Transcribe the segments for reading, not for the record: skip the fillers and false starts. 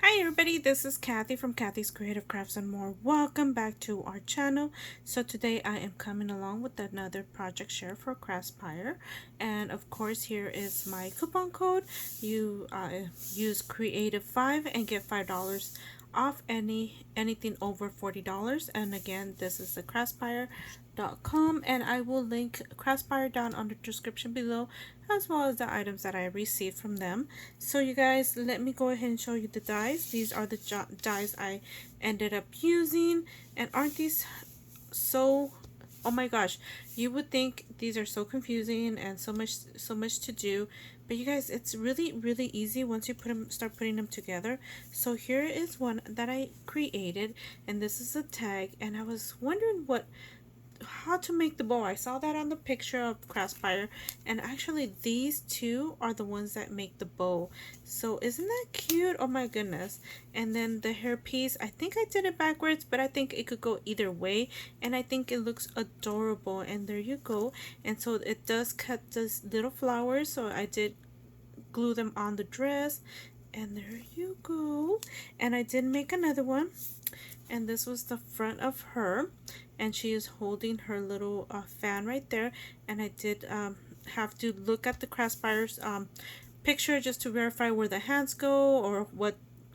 Hi everybody, this is Kathy from Kathy's Creative Crafts and More. Welcome back to our channel. So today I am coming along with another project share for Craspire, and of course here is my coupon code. You use Creative5 and get $5 off anything over $40. And again, this is the Craspire.com, and I will link Craspire down on the description below, as well as the items that I received from them. So you guys, let me go ahead and show you the dies. These are the dies I ended up using, and aren't these so, oh my gosh, you would think these are so confusing and so much to do, but you guys, it's really easy once you start putting them together. So here is one that I created, and this is a tag, and I was wondering how to make the bow. I saw that on the picture of Craspire, and actually these two are the ones that make the bow. So isn't that cute? Oh my goodness. And then the hair piece, I think I did it backwards, but I think it could go either way, and I think it looks adorable. And there you go. And so it does cut this little flowers, so I did glue them on the dress, and there you go. And I did make another one, and this was the front of her, and she is holding her little fan right there. And I did have to look at the Craspire's picture just to verify where the hands go, or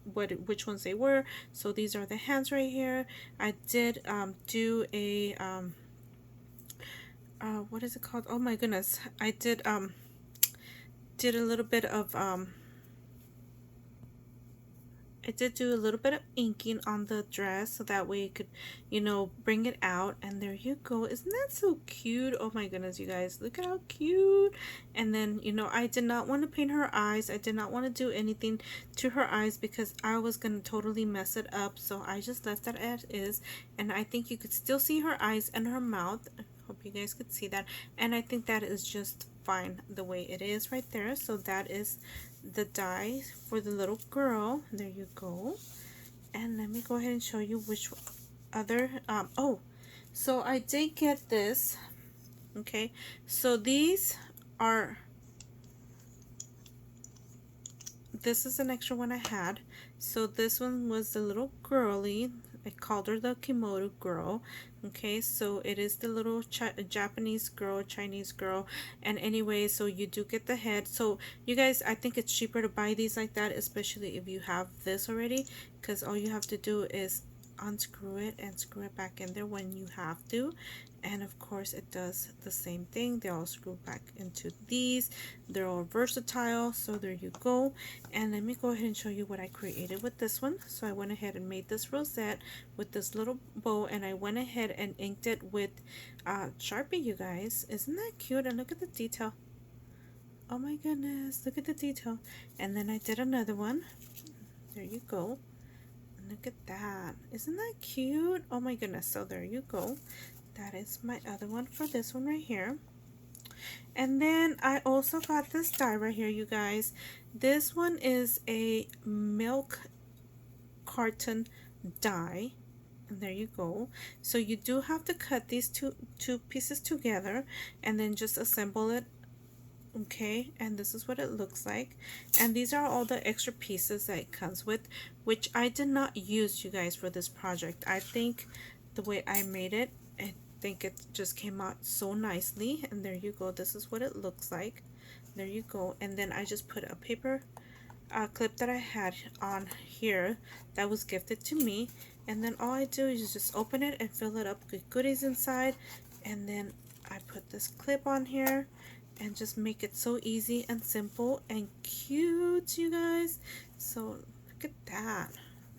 which ones they were. So these are the hands right here. I did do a what is it called? Oh my goodness, I did a little bit of I did do a little bit of inking on the dress, so that way you could, bring it out. And there you go. Isn't that so cute? Oh my goodness, you guys, look at how cute. And then, I did not want to paint her eyes. I did not want to do anything to her eyes because I was going to totally mess it up. So I just left that as is. And I think you could still see her eyes and her mouth. I hope you guys could see that. And I think that is just fine the way it is right there. So that is the die for the little girl. There you go. And let me go ahead and show you which other oh, so I did get this. Okay, so this is an extra one I had. So this one was the little girly. I called her the Kimono girl. Okay, so it is the little Japanese girl, Chinese girl. And anyway, so you do get the head. So you guys, I think it's cheaper to buy these like that, especially if you have this already, because all you have to do is unscrew it and screw it back in there when you have to. And of course it does the same thing. They all screw back into these. They're all versatile, so there you go. And let me go ahead and show you what I created with this one. So I went ahead and made this rosette with this little bow, and I went ahead and inked it with Sharpie, you guys. Isn't that cute? And look at the detail. Oh my goodness, look at the detail. And then I did another one. There you go. Look at that. Isn't that cute? Oh my goodness. So there you go. That is my other one for this one right here. And then I also got this die right here, you guys. This one is a milk carton die. And there you go. So you do have to cut these two pieces together and then just assemble it. Okay, and this is what it looks like. And these are all the extra pieces that it comes with, which I did not use, you guys, for this project. I think the way I made it, I think it just came out so nicely. And there you go. This is what it looks like. There you go. And then I just put a paper clip that I had on here that was gifted to me. And then all I do is just open it and fill it up with goodies inside. And then I put this clip on here and just make it so easy and simple and cute, you guys. So look at that.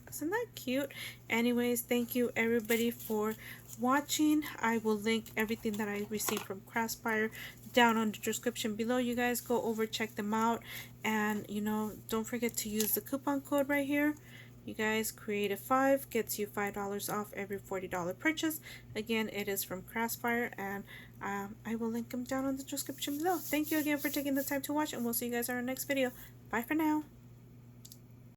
Isn't that cute? Anyways, thank you everybody for watching. I will link everything that I received from Craspire down on the description below. You guys go over, check them out, and don't forget to use the coupon code right here. You guys, Creative5 gets you $5 off every $40 purchase. Again, it is from Craspire, and I will link them down on the description below. Thank you again for taking the time to watch, and we'll see you guys on our next video. Bye for now.